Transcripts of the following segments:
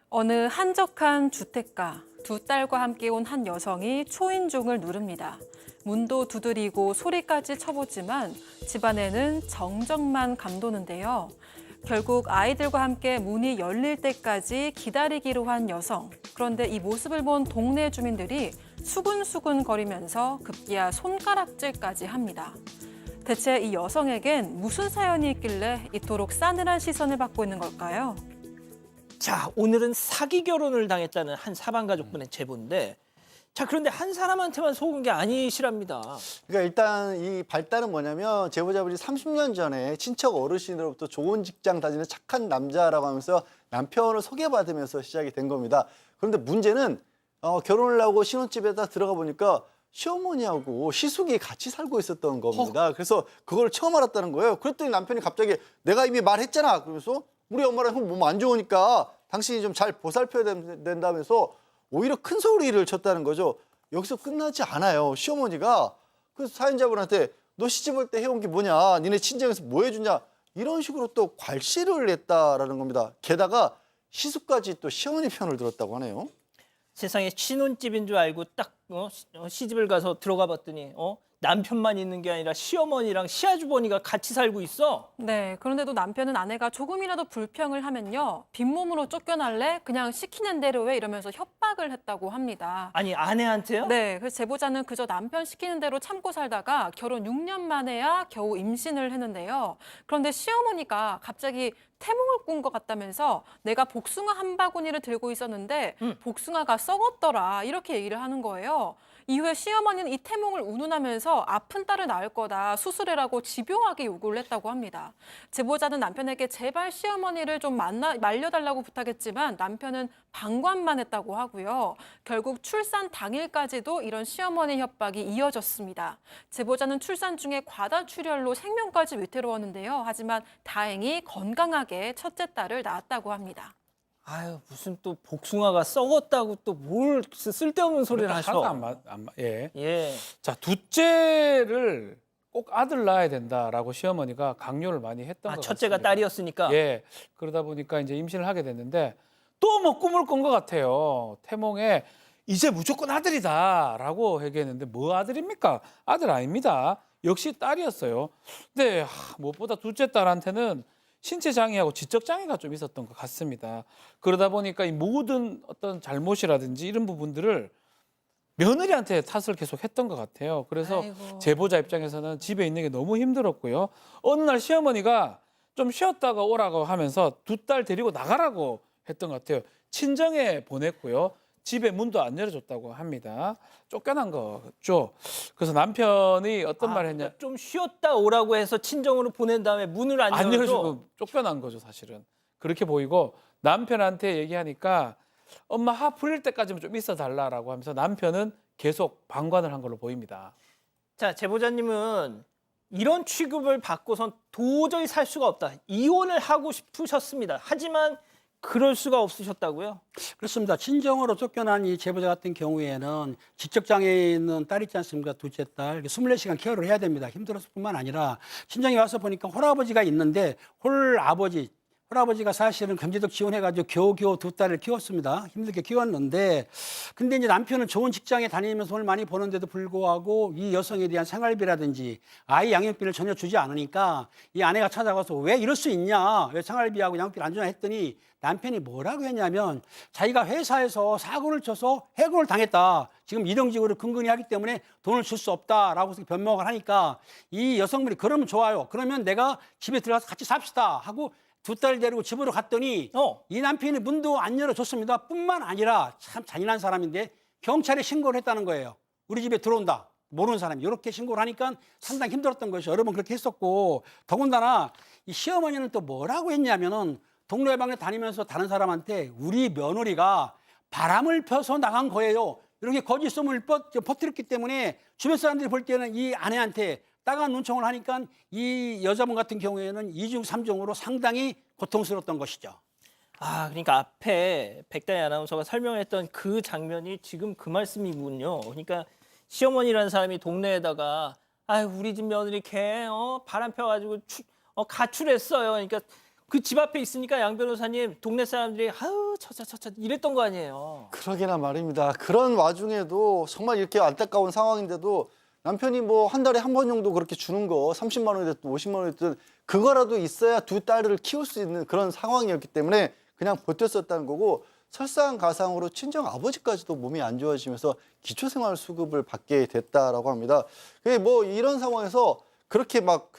어느 한적한 주택가, 두 딸과 함께 온 한 여성이 초인종을 누릅니다. 문도 두드리고 소리까지 쳐보지만 집안에는 정적만 감도는데요. 결국 아이들과 함께 문이 열릴 때까지 기다리기로 한 여성. 그런데 이 모습을 본 동네 주민들이 수근수근 거리면서 급기야 손가락질까지 합니다. 대체 이 여성에겐 무슨 사연이 있길래 이토록 싸늘한 시선을 받고 있는 걸까요? 자, 오늘은 사기 결혼을 당했다는 한 사방 가족분의 제보인데, 자, 그런데 한 사람한테만 속은 게 아니시랍니다. 그러니까 일단 이 발단은 뭐냐면 제보자분이 30년 전에 친척 어르신으로부터 좋은 직장 다니는 착한 남자라고 하면서 남편을 소개받으면서 시작이 된 겁니다. 그런데 문제는 결혼을 하고 신혼집에다 들어가 보니까 시어머니하고 시숙이 같이 살고 있었던 겁니다. 그래서 그걸 처음 알았다는 거예요. 그랬더니 남편이 갑자기 내가 이미 말했잖아. 그러면서 우리 엄마랑 몸 안 좋으니까 당신이 좀 잘 보살펴야 된다면서 오히려 큰 소리를 쳤다는 거죠. 여기서 끝나지 않아요. 시어머니가 그 사연자분한테 너 시집 올 때 해온 게 뭐냐, 니네 친정에서 뭐 해주냐, 이런 식으로 또 괄시를 했다라는 겁니다. 게다가 시숙까지 또 시어머니 편을 들었다고 하네요. 세상에 신혼집인 줄 알고 딱 시집을 가서 들어가 봤더니 남편만 있는 게 아니라 시어머니랑 시아주버니가 같이 살고 있어. 네, 그런데도 남편은 아내가 조금이라도 불평을 하면요. 빈몸으로 쫓겨날래? 그냥 시키는 대로 해? 이러면서 협박을 했다고 합니다. 아니, 아내한테요? 네, 그래서 제보자는 그저 남편 시키는 대로 참고 살다가 결혼 6년 만에야 겨우 임신을 했는데요. 그런데 시어머니가 갑자기 태몽을 꾼 것 같다면서 내가 복숭아 한 바구니를 들고 있었는데 복숭아가 썩었더라 이렇게 얘기를 하는 거예요. 이후에 시어머니는 이 태몽을 운운하면서 아픈 딸을 낳을 거다 수술해라고 집요하게 요구를 했다고 합니다. 제보자는 남편에게 제발 시어머니를 좀 말려달라고 부탁했지만 남편은 방관만 했다고 하고요. 결국 출산 당일까지도 이런 시어머니 협박이 이어졌습니다. 제보자는 출산 중에 과다출혈로 생명까지 위태로웠는데요. 하지만 다행히 건강하게 첫째 딸을 낳았다고 합니다. 아유, 무슨 또 복숭아가 썩었다고 또 뭘 쓸데없는 소리를 하셔. 하나도 예. 예. 자, 둘째를 꼭 아들 낳아야 된다라고 시어머니가 강요를 많이 했던 것 첫째가 같습니다. 딸이었으니까. 예. 그러다 보니까 이제 임신을 하게 됐는데 또 뭐 꿈을 꾼 것 같아요. 태몽에 이제 무조건 아들이다라고 얘기했는데 뭐 아들입니까? 아들 아닙니다. 역시 딸이었어요. 근데 무엇보다 둘째 딸한테는 신체 장애하고 지적 장애가 좀 있었던 것 같습니다. 그러다 보니까 이 모든 어떤 잘못이라든지 이런 부분들을 며느리한테 탓을 계속 했던 것 같아요. 그래서 아이고. 제보자 입장에서는 집에 있는 게 너무 힘들었고요. 어느 날 시어머니가 좀 쉬었다가 오라고 하면서 두 딸 데리고 나가라고 했던 것 같아요. 친정에 보냈고요. 집에 문도 안 열어줬다고 합니다. 쫓겨난 거죠. 그래서 남편이 어떤 말을 했냐. 그러니까 좀 쉬었다 오라고 해서 친정으로 보낸 다음에 문을 안 안 열어줘. 열어주고 쫓겨난 거죠, 사실은. 그렇게 보이고 남편한테 얘기하니까 엄마 화 풀릴 때까지는 좀 있어 달라라고 하면서 남편은 계속 방관을 한 걸로 보입니다. 자, 제보자님은 이런 취급을 받고선 도저히 살 수가 없다. 이혼을 하고 싶으셨습니다. 하지만 그럴 수가 없으셨다고요? 그렇습니다. 친정으로 쫓겨난 이 제보자 같은 경우에는 지적장애 있는 딸 있지 않습니까? 둘째 딸. 24시간 케어를 해야 됩니다. 힘들어서 뿐만 아니라 친정에 와서 보니까 홀아버지가 있는데 홀아버지가 사실은 경제적 지원해가지고 겨우겨우 두 딸을 키웠습니다. 힘들게 키웠는데 근데 이제 남편은 좋은 직장에 다니면서 돈을 많이 버는데도 불구하고 이 여성에 대한 생활비라든지 아이 양육비를 전혀 주지 않으니까 이 아내가 찾아가서 왜 이럴 수 있냐, 왜 생활비하고 양육비를 안 주냐 했더니 남편이 뭐라고 했냐면 자기가 회사에서 사고를 쳐서 해고를 당했다. 지금 이동직으로 근근히 하기 때문에 돈을 줄 수 없다라고 변명을 하니까 이 여성분이 그러면 좋아요. 그러면 내가 집에 들어가서 같이 삽시다 하고 두 딸 데리고 집으로 갔더니 이 남편이 문도 안 열어줬습니다. 뿐만 아니라 참 잔인한 사람인데 경찰에 신고를 했다는 거예요. 우리 집에 들어온다. 모르는 사람이 이렇게 신고를 하니까 상당히 힘들었던 것이 여러 번 그렇게 했었고 더군다나 이 시어머니는 또 뭐라고 했냐면은 동네방네 다니면서 다른 사람한테 우리 며느리가 바람을 펴서 나간 거예요. 이렇게 거짓 소문을 퍼뜨렸기 때문에 주변 사람들이 볼 때는 이 아내한테 따가운 눈총을 하니까 이 여자분 같은 경우에는 이중삼중으로 상당히 고통스러웠던 것이죠. 그러니까 앞에 백다희 아나운서가 설명했던 그 장면이 지금 그 말씀이군요. 그러니까 시어머니라는 사람이 동네에다가 우리 집 며느리 걔 바람 펴가지고 가출했어요. 그러니까 그 집 앞에 있으니까 양 변호사님 동네 사람들이 아유 저차 이랬던 거 아니에요. 그러게나 말입니다. 그런 와중에도 정말 이렇게 안타까운 상황인데도 남편이 뭐 한 달에 한 번 정도 그렇게 주는 거 30만 원이 됐든 50만 원이 됐든 그거라도 있어야 두 딸을 키울 수 있는 그런 상황이었기 때문에 그냥 버텼었다는 거고 설상가상으로 친정 아버지까지도 몸이 안 좋아지면서 기초생활수급을 받게 됐다라고 합니다. 그게 뭐 이런 상황에서 그렇게 막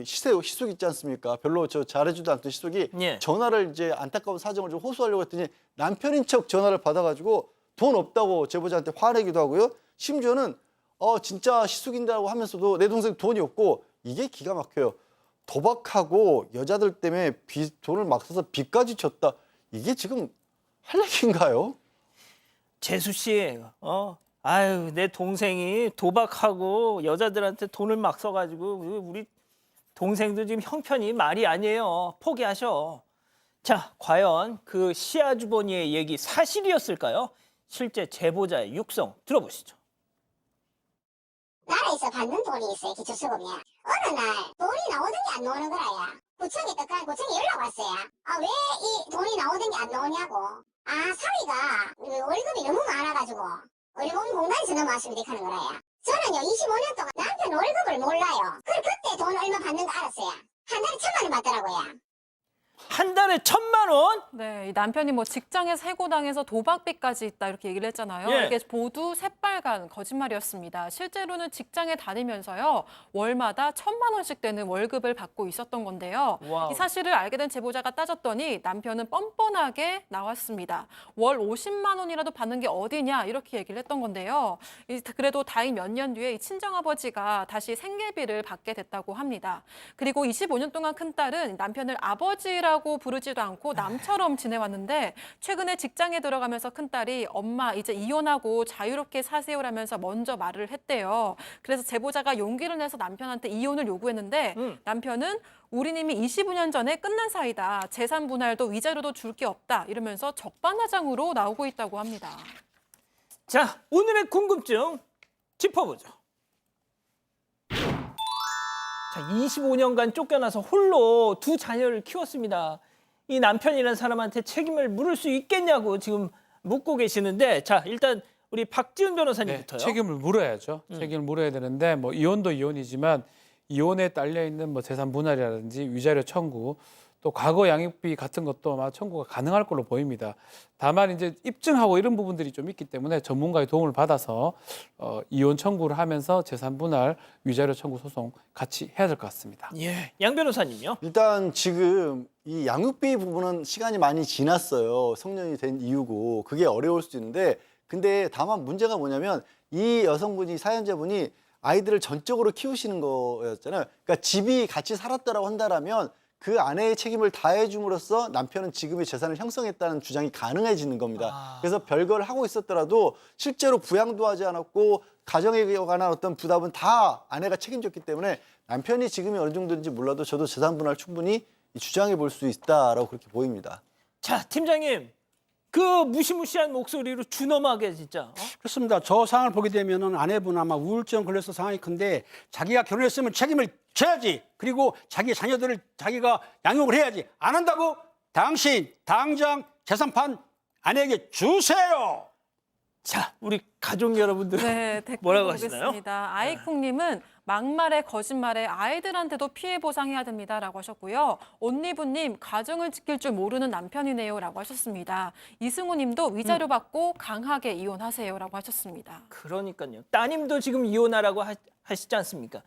시숙 있지 않습니까? 별로 저 잘해주도 않던 시숙이 예. 전화를 이제 안타까운 사정을 좀 호소하려고 했더니 남편인 척 전화를 받아가지고 돈 없다고 제보자한테 화내기도 하고요. 심지어는 진짜 시숙인다고 하면서도 내 동생 돈이 없고 이게 기가 막혀요. 도박하고 여자들 때문에 돈을 막 써서 빚까지 졌다. 이게 지금 할 얘기인가요? 재수 씨, 아유 내 동생이 도박하고 여자들한테 돈을 막 써가지고 우리 동생도 지금 형편이 말이 아니에요. 포기하셔. 자, 과연 그 시아주버니의 얘기 사실이었을까요? 실제 제보자의 육성 들어보시죠. 나라에서 받는 돈이 있어요, 기초수급에. 어느 날 돈이 나오던 게 안 나오는 거라야. 구청에 연락 왔어요. 왜 이 돈이 나오던 게 안 나오냐고. 사위가 월급이 너무 많아가지고 월급공단에서 넘어왔으면 되는 거라야. 저는요 25년 동안 남편 월급을 몰라요. 그때 돈 얼마 받는 거 알았어요. 한 달에 1,000만 원 받더라고요. 한 달에 1,000만 원? 네, 이 남편이 뭐 직장에서 해고당해서 도박빚까지 있다 이렇게 얘기를 했잖아요. 예. 이게 모두 새빨간 거짓말이었습니다. 실제로는 직장에 다니면서요 월마다 1,000만 원씩 되는 월급을 받고 있었던 건데요. 와우. 이 사실을 알게 된 제보자가 따졌더니 남편은 뻔뻔하게 나왔습니다. 월 50만 원이라도 받는 게 어디냐 이렇게 얘기를 했던 건데요. 그래도 다행 몇 년 뒤에 이 친정아버지가 다시 생계비를 받게 됐다고 합니다. 그리고 25년 동안 큰딸은 남편을 아버지라고 부르지도 않고 남처럼 지내왔는데 최근에 직장에 들어가면서 큰딸이 엄마 이제 이혼하고 자유롭게 사세요라면서 먼저 말을 했대요. 그래서 제보자가 용기를 내서 남편한테 이혼을 요구했는데 남편은 우린 이미 25년 전에 끝난 사이다. 재산 분할도 위자료도 줄 게 없다. 이러면서 적반하장으로 나오고 있다고 합니다. 자, 오늘의 궁금증 짚어보죠. 자, 25년간 쫓겨나서 홀로 두 자녀를 키웠습니다. 이 남편이라는 사람한테 책임을 물을 수 있겠냐고 지금 묻고 계시는데, 자, 일단 우리 박지훈 변호사님부터요. 책임을 물어야죠. 책임을 물어야 되는데 뭐 이혼도 이혼이지만 이혼에 딸려 있는 뭐 재산 분할이라든지 위자료 청구 또 과거 양육비 같은 것도 아마 청구가 가능할 걸로 보입니다. 다만 이제 입증하고 이런 부분들이 좀 있기 때문에 전문가의 도움을 받아서 이혼 청구를 하면서 재산 분할 위자료 청구 소송 같이 해야 될 것 같습니다. 예, 양 변호사님요. 일단 지금 이 양육비 부분은 시간이 많이 지났어요. 성년이 된 이유고 그게 어려울 수도 있는데 근데 다만 문제가 뭐냐면 이 여성분이 사연자분이 아이들을 전적으로 키우시는 거였잖아요. 그러니까 집이 같이 살았다라고 한다라면 그 아내의 책임을 다해 줌으로써 남편은 지금의 재산을 형성했다는 주장이 가능해지는 겁니다. 그래서 별걸 하고 있었더라도 실제로 부양도 하지 않았고 가정에 관한 어떤 부담은 다 아내가 책임졌기 때문에 남편이 지금이 어느 정도인지 몰라도 저도 재산 분할 충분히 주장해 볼 수 있다라고 그렇게 보입니다. 자, 팀장님. 그 무시무시한 목소리로 준엄하게 진짜. 그렇습니다. 저 상황을 보게 되면은 아내분 아마 우울증 걸려서 상황이 큰데 자기가 결혼했으면 책임을 져야지. 그리고 자기 자녀들을 자기가 양육을 해야지. 안 한다고? 당신 당장 재산판 아내에게 주세요. 자, 우리 가족 여러분들 네, 댓글 뭐라고 하시나요? 보겠습니다. 아이콩님은 막말에 거짓말에 아이들한테도 피해 보상해야 됩니다라고 하셨고요. 온리부님 가정을 지킬 줄 모르는 남편이네요라고 하셨습니다. 이승우님도 위자료 받고 강하게 이혼하세요라고 하셨습니다. 그러니까요. 따님도 지금 이혼하라고 하시지 않습니까?